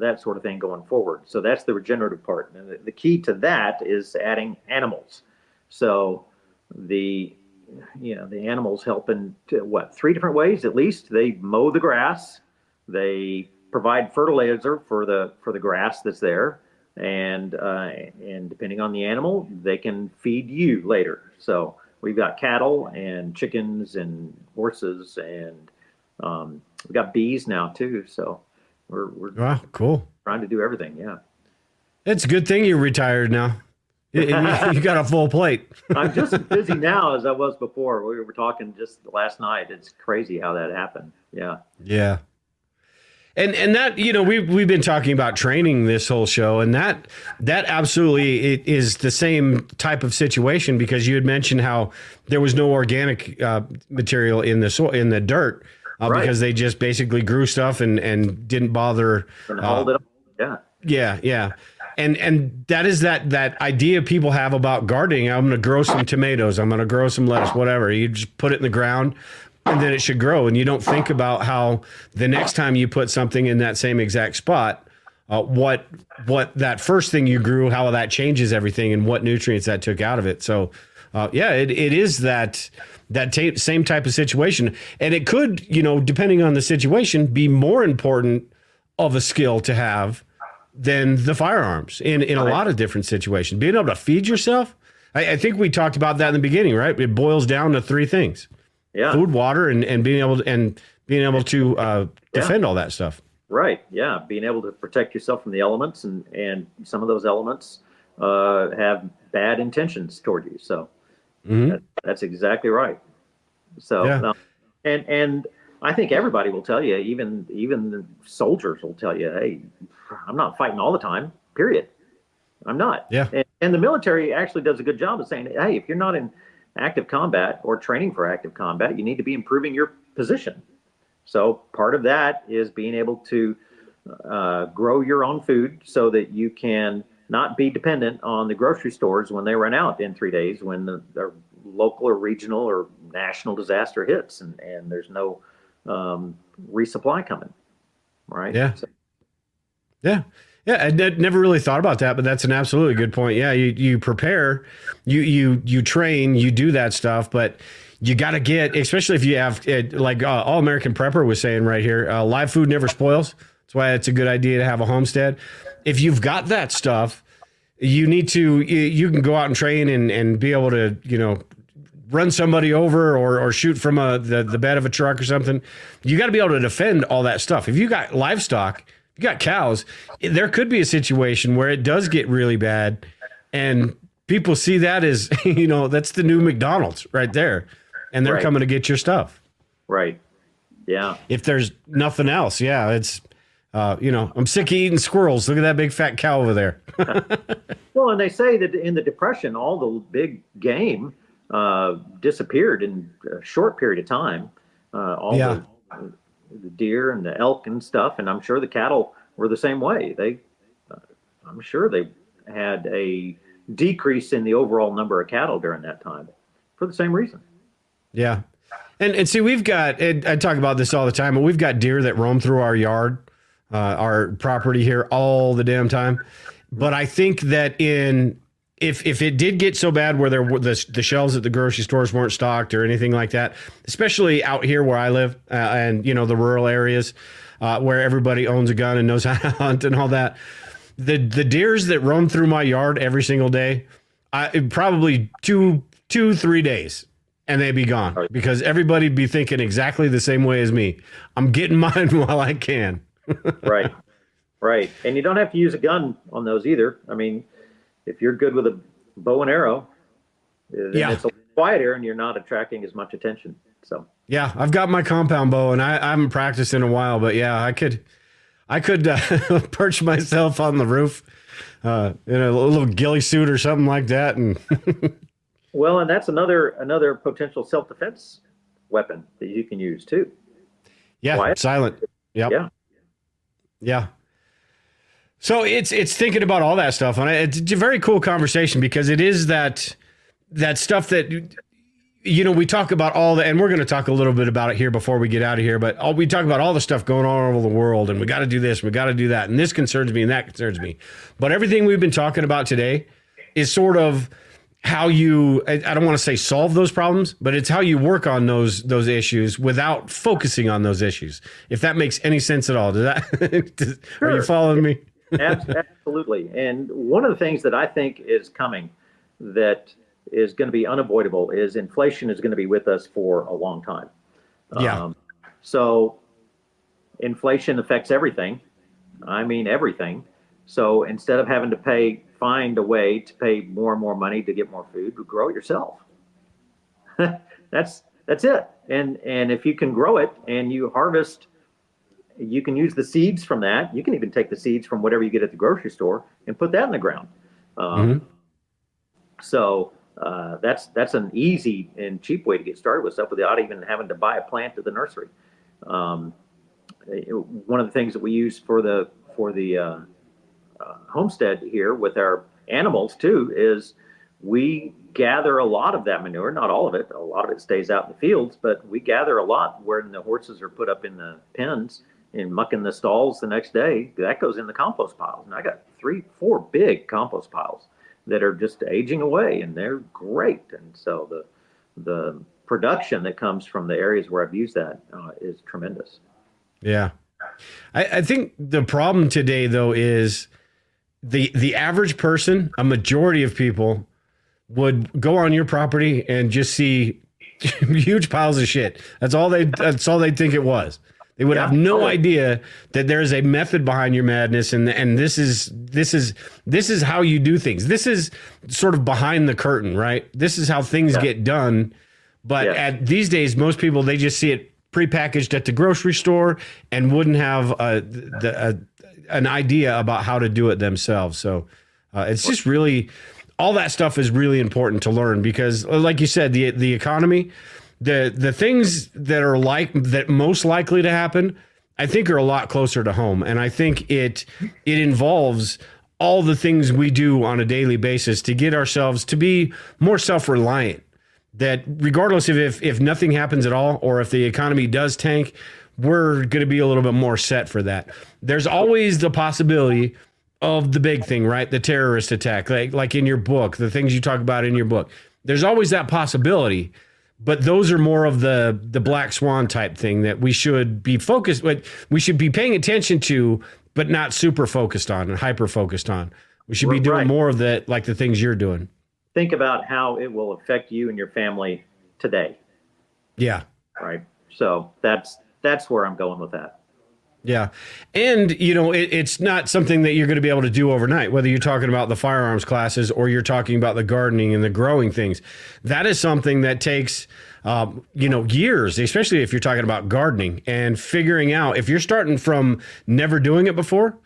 that sort of thing going forward. So that's the regenerative part. And the key to that is adding animals. So the animals help in 3 different ways at least. They mow the grass, they provide fertilizer for the grass that's there, and depending on the animal, they can feed you later. So we've got cattle and chickens and horses, and we've got bees now too. So we're wow, cool. Trying to do everything. Yeah, it's a good thing you're retired now. You got a full plate. I'm just as busy now as I was before. We were talking just last night. It's crazy how that happened. Yeah. Yeah. And that, we've been talking about training this whole show, and that absolutely is the same type of situation, because you had mentioned how there was no organic material in the dirt right. Because they just basically grew stuff and didn't bother. Hold it up. Yeah. Yeah. And that is that idea people have about gardening. I'm going to grow some tomatoes. I'm going to grow some lettuce, whatever. You just put it in the ground, and then it should grow. And you don't think about how the next time you put something in that same exact spot, what that first thing you grew, how that changes everything and what nutrients that took out of it. So it is that same type of situation. And it could, depending on the situation, be more important of a skill to have than the firearms in a lot of different situations. Being able to feed yourself. I think we talked about that in the beginning, right? It boils down to three things: food, water, and being able to defend all that stuff. Right. Yeah. Being able to protect yourself from the elements, and some of those elements have bad intentions toward you. So that's exactly right. So, and I think everybody will tell you, even the soldiers will tell you, hey, I'm not fighting all the time, period. I'm not. Yeah. And the military actually does a good job of saying, hey, if you're not in active combat or training for active combat, you need to be improving your position. So part of that is being able to grow your own food so that you can not be dependent on the grocery stores when they run out in 3 days, when the local or regional or national disaster hits, and there's no resupply coming. Right. Yeah. Yeah. Yeah, I never really thought about that, but that's an absolutely good point. Yeah, you prepare, you train, you do that stuff, but you got to get, especially if you have, like All American Prepper was saying right here, live food never spoils. That's why it's a good idea to have a homestead. If you've got that stuff, you can go out and train and be able to, run somebody over or shoot from the bed of a truck or something. You got to be able to defend all that stuff. If you got livestock, you got cows, there could be a situation where it does get really bad, and people see that as, that's the new McDonald's right there, and they're coming to get your stuff. Right. Yeah. If there's nothing else, it's, I'm sick of eating squirrels. Look at that big fat cow over there. Well, and they say that in the Depression, all the big game disappeared in a short period of time. The deer and the elk and stuff, and I'm sure the cattle were the same way. I'm sure they had a decrease in the overall number of cattle during that time for the same reason. Yeah, and see, we've got, I talk about this all the time, but we've got deer that roam through our yard, our property here all the damn time. But I think that if it did get so bad where the shelves at the grocery stores weren't stocked or anything like that, especially out here where I live, and the rural areas where everybody owns a gun and knows how to hunt and all that, the deers that roam through my yard every single day, probably 2-3 days, and they'd be gone, because everybody'd be thinking exactly the same way as me. I'm getting mine while I can. Right. And you don't have to use a gun on those either. I mean, if you're good with a bow and arrow, then it's a quieter and you're not attracting as much attention. So yeah, I've got my compound bow, and I haven't practiced in a while, but yeah, I could perch myself on the roof in a little ghillie suit or something like that, and well, and that's another potential self-defense weapon that you can use too. Yeah, quiet. Silent. Yep. Yeah. So it's thinking about all that stuff, and it's a very cool conversation, because it is that stuff that, we talk about all the, and we're going to talk a little bit about it here before we get out of here, but we talk about all the stuff going on all over the world, and we got to do this, we got to do that, and this concerns me and that concerns me. But everything we've been talking about today is sort of how you, I don't want to say solve those problems, but it's how you work on those issues without focusing on those issues. If that makes any sense at all. Are you following me? Absolutely. And one of the things that I think is coming that is going to be unavoidable is inflation is going to be with us for a long time. Yeah. So inflation affects everything. I mean, everything. So instead of having to find a way to pay more and more money to get more food, grow it yourself. That's it. And if you can grow it and you harvest, you can use the seeds from that. You can even take the seeds from whatever you get at the grocery store and put that in the ground. So that's an easy and cheap way to get started with stuff without even having to buy a plant at the nursery. One of the things that we use for the homestead here with our animals too is we gather a lot of that manure, not all of it. A lot of it stays out in the fields, but we gather a lot when the horses are put up in the pens and mucking the stalls the next day. That goes in the compost piles. And I got 3-4 big compost piles that are just aging away, and they're great. And so the production that comes from the areas where I've used that is tremendous. Yeah. I think the problem today, though, is the average person, a majority of people, would go on your property and just see huge piles of shit. That's all they'd think it was. They would have no idea that there's a method behind your madness, and this is how you do things. This is sort of behind the curtain, right? This is how things get done. But at these days, most people, they just see it prepackaged at the grocery store and wouldn't have an idea about how to do it themselves. So it's just really, all that stuff is really important to learn, because like you said, the economy, the things that most likely to happen, I think, are a lot closer to home. And I think it involves all the things we do on a daily basis to get ourselves to be more self-reliant, that regardless of if nothing happens at all, or if the economy does tank, we're going to be a little bit more set for that. There's always the possibility of the big thing, right? The terrorist attack, like in your book, the things you talk about in your book. There's always that possibility, but those are more of the black swan type thing that we should be focused, but we should be paying attention to, but not super focused on and hyper focused on. We should be doing more of that, like the things you're doing. Think about how it will affect you and your family today. Yeah. Right. So that's where I'm going with that. Yeah. And, it's not something that you're going to be able to do overnight, whether you're talking about the firearms classes or you're talking about the gardening and the growing things. That is something that takes, years, especially if you're talking about gardening and figuring out, if you're starting from never doing it before,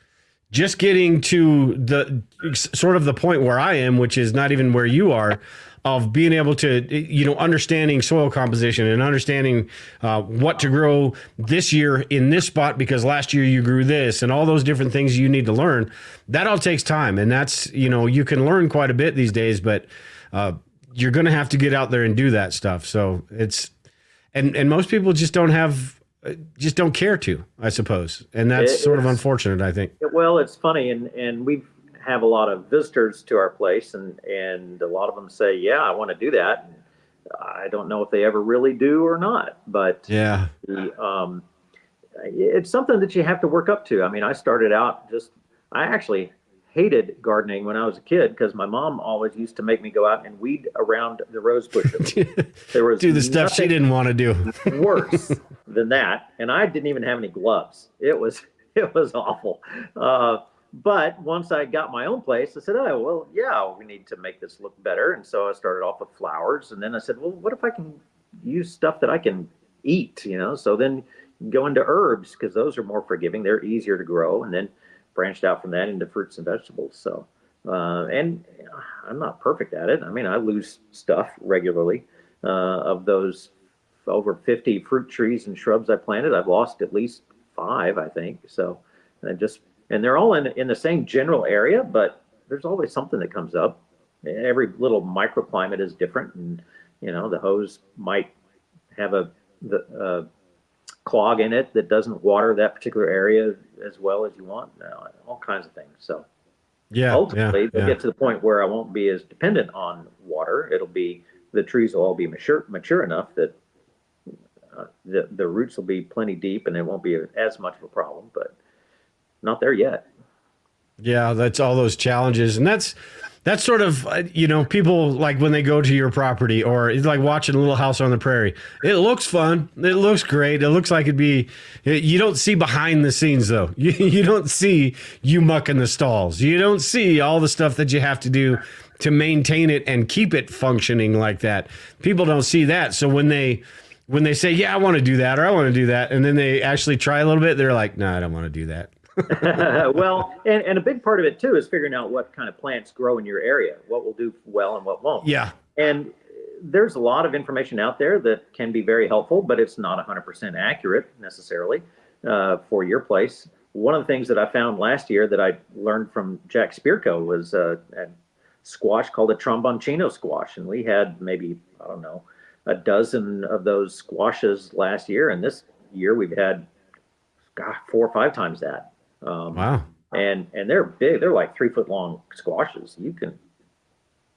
just getting to the sort of the point where I am, which is not even where you are, of being able to, understanding soil composition and understanding what to grow this year in this spot because last year you grew this, and all those different things you need to learn. That all takes time. And that's, you can learn quite a bit these days, but you're going to have to get out there and do that stuff. So and most people just don't care to, I suppose. And that's sort of unfortunate, I think. Well, it's funny. And we have a lot of visitors to our place, and a lot of them say, yeah, I want to do that. And I don't know if they ever really do or not, but yeah, it's something that you have to work up to. I mean, I started out I actually hated gardening when I was a kid because my mom always used to make me go out and weed around the rose bushes. There was do the stuff she didn't want to do. Worse than that. And I didn't even have any gloves. It was awful. But once I got my own place, I said, oh, well, yeah, we need to make this look better. And so I started off with flowers. And then I said, well, what if I can use stuff that I can eat, So then go into herbs, because those are more forgiving. They're easier to grow. And then branched out from that into fruits and vegetables. So, and I'm not perfect at it. I mean, I lose stuff regularly. Of those over 50 fruit trees and shrubs I planted, I've lost at least 5, I think. So, and they're all in the same general area, but there's always something that comes up. Every little microclimate is different, and the hose might have a clog in it that doesn't water that particular area as well as you want. All kinds of things. So ultimately, they'll get to the point where I won't be as dependent on water. The trees will all be mature enough that the roots will be plenty deep, and it won't be as much of a problem. But not there yet. Yeah, that's all those challenges. And that's sort of, people like when they go to your property, or it's like watching a Little House on the Prairie. It looks fun. It looks great. It looks like you don't see behind the scenes though. You don't see you mucking the stalls. You don't see all the stuff that you have to do to maintain it and keep it functioning like that. People don't see that. So when they say, yeah, I want to do that, or I want to do that, and then they actually try a little bit, they're like, no, I don't want to do that. Well, and a big part of it too is figuring out what kind of plants grow in your area, what will do well and what won't. Yeah. And there's a lot of information out there that can be very helpful, but it's not 100% accurate necessarily for your place. One of the things that I found last year that I learned from Jack Spirko was a squash called a tromboncino squash. And we had maybe, I don't know, a dozen of those squashes last year. And this year we've had 4 or 5 times that. Wow. And they're big. They're like 3 foot long squashes. You can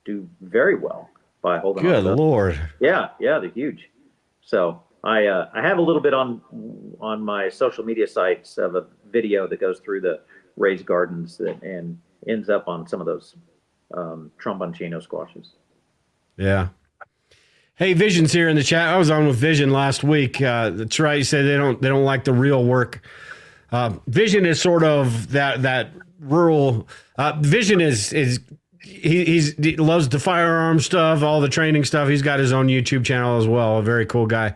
do very well by holding on. Good to those. Lord. Yeah, they're huge. So I have a little bit on my social media sites of a video that goes through the raised gardens and ends up on some of those tromboncino squashes. Yeah. Hey, Vision's here in the chat. I was on with Vision last week. That's right. You said they don't like the real work. Vision is sort of that rural. Vision is he loves the firearm stuff, all the training stuff. He's got his own YouTube channel as well. A very cool guy.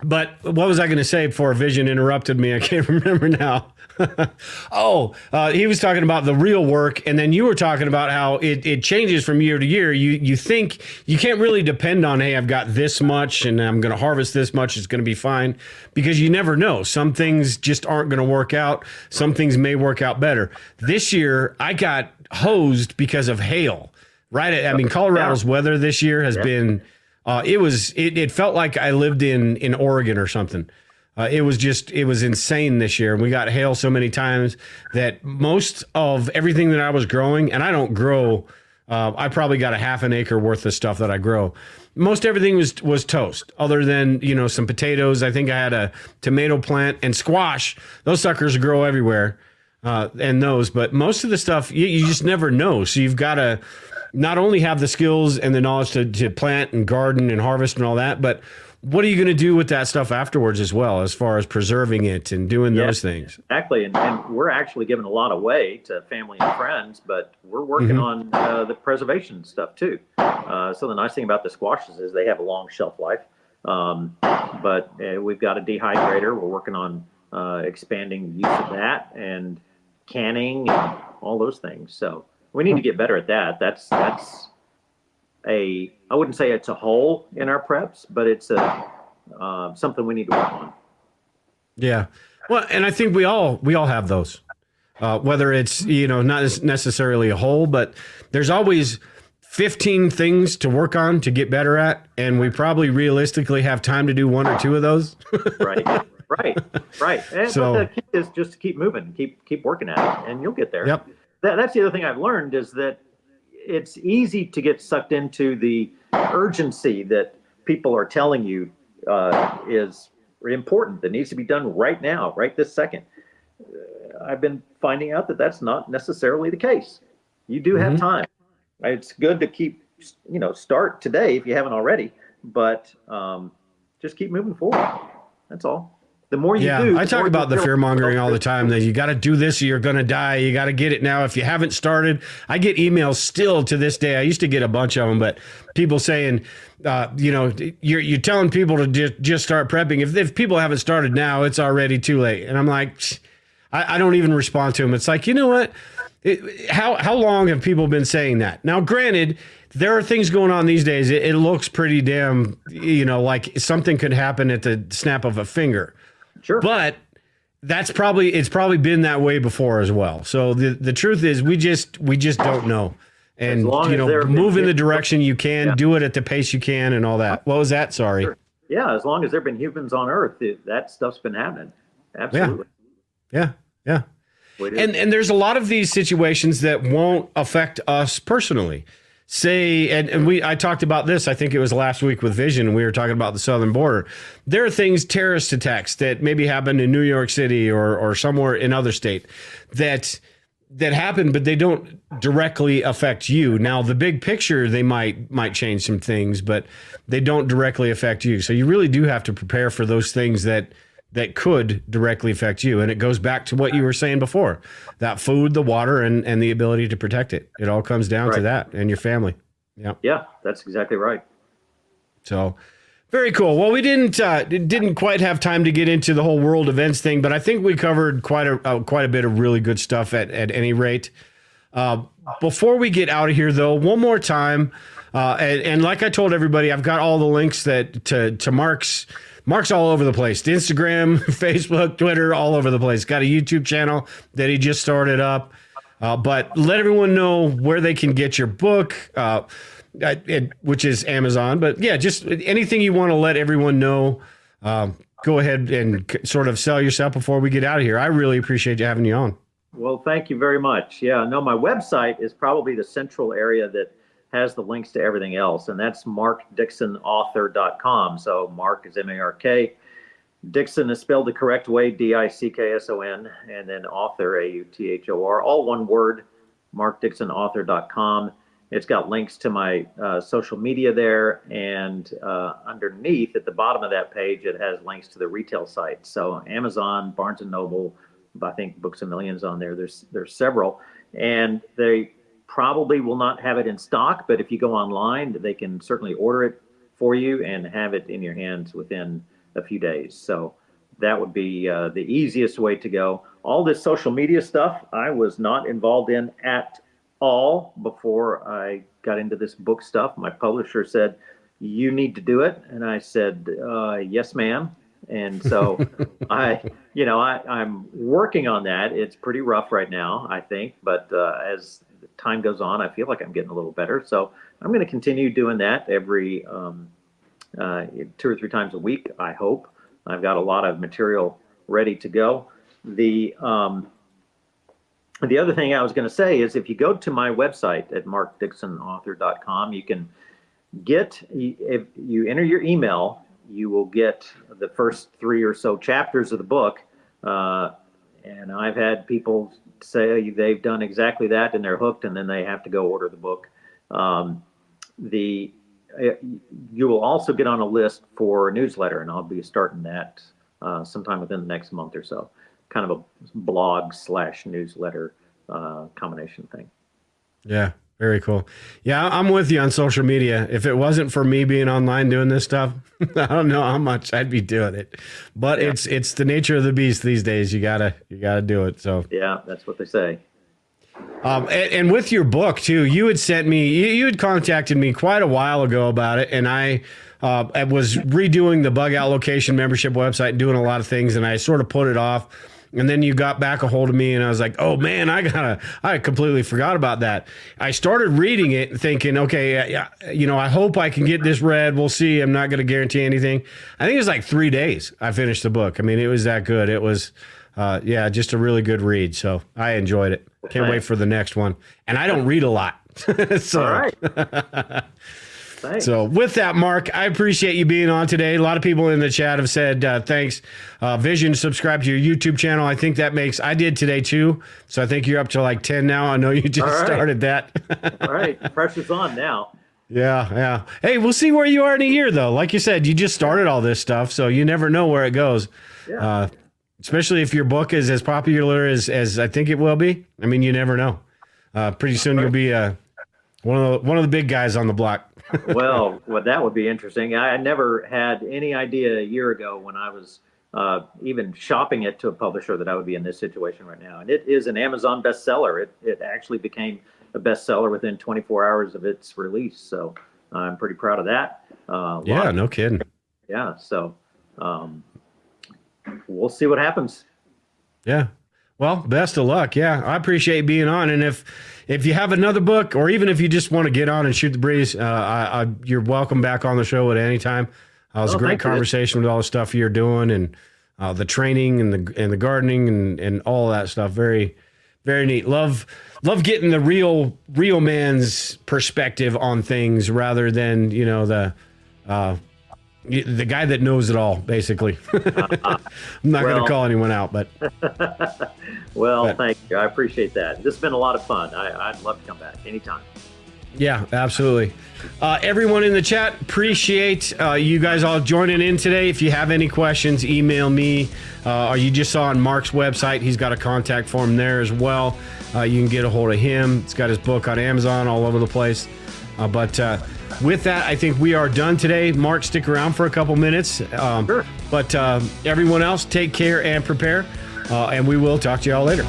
But what was I going to say before Vision interrupted me? I can't remember now. He was talking about the real work, and then you were talking about how it changes from year to year. You think you can't really depend on, hey, I've got this much and I'm going to harvest this much, it's going to be fine, because you never know. Some things just aren't going to work out. Some things may work out better. This year, I got hosed because of hail. Right? I mean, Colorado's weather this year has been... It felt like I lived in Oregon or something. It was insane this year. We got hail so many times that most of everything that I was growing, and I don't grow, I probably got a half an acre worth of stuff that I grow. Most everything was toast, other than, some potatoes. I think I had a tomato plant and squash. Those suckers grow everywhere. But most of the stuff, you just never know. So you've got to not only have the skills and the knowledge to plant and garden and harvest and all that, but what are you going to do with that stuff afterwards as well, as far as preserving it and doing those things? Exactly. And we're actually giving a lot away to family and friends, but we're working on the preservation stuff too. So the nice thing about the squashes is they have a long shelf life. But we've got a dehydrator. We're working on expanding use of that and canning and all those things. So we need to get better at that. That's I wouldn't say it's a hole in our preps, but it's something we need to work on. Yeah. Well, and I think we all have those, whether it's, not necessarily a hole, but there's always 15 things to work on to get better at. And we probably realistically have time to do one or two of those. Right. And So, but the key is just to keep moving, keep working at it, and you'll get there. Yep. That's the other thing I've learned is that it's easy to get sucked into the urgency that people are telling you is important, that needs to be done right now, right this second. I've been finding out that that's not necessarily the case. You do have time. It's good to keep, start today if you haven't already, but just keep moving forward. That's all. The more you do. I talk about the fear mongering all the time, that you got to do this or you're going to die. You got to get it now. If you haven't started, I get emails still to this day. I used to get a bunch of them, but people saying, you're telling people to just start prepping. If people haven't started now, it's already too late. And I'm like, I don't even respond to them. It's like, you know what? How long have people been saying that? Now, granted, there are things going on these days. It looks pretty damn, like something could happen at the snap of a finger. Sure. But it's probably been that way before as well. So the truth is we just don't know. And move in the direction you can, do it at the pace you can and all that. What was that? Sorry. Sure. Yeah, as long as there've been humans on Earth, that stuff's been happening. Absolutely. Yeah. And there's a lot of these situations that won't affect us personally. I talked about this, I think it was last week with Vision, and we were talking about the southern border. There are terrorist attacks that maybe happened in New York City or somewhere in other state that happen, but they don't directly affect you. Now, the big picture, they might change some things, but they don't directly affect you. So you really do have to prepare for those things that could directly affect you. And it goes back to what you were saying before, that food, the water, and the ability to protect it. It all comes down to that and your family. Yeah, that's exactly right. So very cool. Well, we didn't quite have time to get into the whole world events thing, but I think we covered quite a bit of really good stuff at any rate. Before we get out of here, though, one more time, and like I told everybody, I've got all the links to Mark's all over the place. Instagram, Facebook, Twitter, all over the place. Got a YouTube channel that he just started up. But let everyone know where they can get your book, which is Amazon. But yeah, just anything you want to let everyone know. Go ahead and sort of sell yourself before we get out of here. I really appreciate you having you on. Well, thank you very much. Yeah, no, my website is probably the central area that has the links to everything else, and that's markdixonauthor.com. So Mark is M-A-R-K. Dixon is spelled the correct way, D-I-C-K-S-O-N, and then author, A-U-T-H-O-R, all one word, markdixonauthor.com. It's got links to my social media there, and underneath at the bottom of that page, it has links to the retail sites. So Amazon, Barnes & Noble, I think Books A Million's on there. There's several, and they probably will not have it in stock, but if you go online, they can certainly order it for you and have it in your hands within a few days. So that would be the easiest way to go. All this social media stuff I was not involved in at all before I got into this book stuff. My publisher said, "You need to do it," and I said, "Yes, ma'am." And so I'm working on that. It's pretty rough right now, I think, but as time goes on, I feel like I'm getting a little better. So I'm going to continue doing that every 2 or 3 times a week, I hope. I've got a lot of material ready to go. The other thing I was going to say is if you go to my website at markdixonauthor.com, you can get, if you enter your email, you will get the first 3 or so chapters of the book. And I've had people say they've done exactly that and they're hooked, and then they have to go order the book. You will also get on a list for a newsletter, and I'll be starting that sometime within the next month or so. Kind of a blog/newsletter combination thing. Yeah, very cool. Yeah, I'm with you on social media. If it wasn't for me being online doing this stuff, I don't know how much I'd be doing it. But yeah, it's the nature of the beast these days. You gotta do it. So yeah, that's what they say. And with your book too, you had sent me, you had contacted me quite a while ago about it, and I was redoing the Bug Out Location membership website and doing a lot of things, and I sort of put it off. And then you got back a hold of me, and I was like, oh man, I completely forgot about that. I started reading it thinking, okay, I hope I can get this read. We'll see. I'm not going to guarantee anything. I think it was like 3 days I finished the book. I mean, it was that good. It was, just a really good read. So I enjoyed it. Can't wait for the next one. And I don't read a lot. So, all right. Thanks. So with that, Mark, I appreciate you being on today. A lot of people in the chat have said thanks. Vision, subscribe to your YouTube channel. I think I did today too. So I think you're up to like 10 now. I know you just started that. All right. Pressure's on now. Yeah. Hey, we'll see where you are in a year though. Like you said, you just started all this stuff, so you never know where it goes. Yeah. Especially if your book is as popular as I think it will be. I mean, you never know. Pretty soon you'll be one of the big guys on the block. Well, that would be interesting. I never had any idea a year ago when I was even shopping it to a publisher that I would be in this situation right now. And it is an Amazon bestseller. It actually became a bestseller within 24 hours of its release. So I'm pretty proud of that. Yeah, no kidding. Yeah. So we'll see what happens. Yeah. Well, best of luck. Yeah, I appreciate being on. And if you have another book, or even if you just want to get on and shoot the breeze, you're welcome back on the show at any time. It was a great conversation with all the stuff you're doing, and the training and the gardening and all that stuff. Very, very neat. Love getting the real man's perspective on things rather than the guy that knows it all, basically. I'm not going to call anyone out, but. Thank you. I appreciate that. This has been a lot of fun. I'd love to come back anytime. Yeah, absolutely. Everyone in the chat, appreciate you guys all joining in today. If you have any questions, email me, or you just saw on Mark's website, he's got a contact form there as well. You can get a hold of him. It's got his book on Amazon all over the place. But with that, I think we are done today. Mark, stick around for a couple minutes. Sure. But everyone else, take care and prepare. And we will talk to you all later.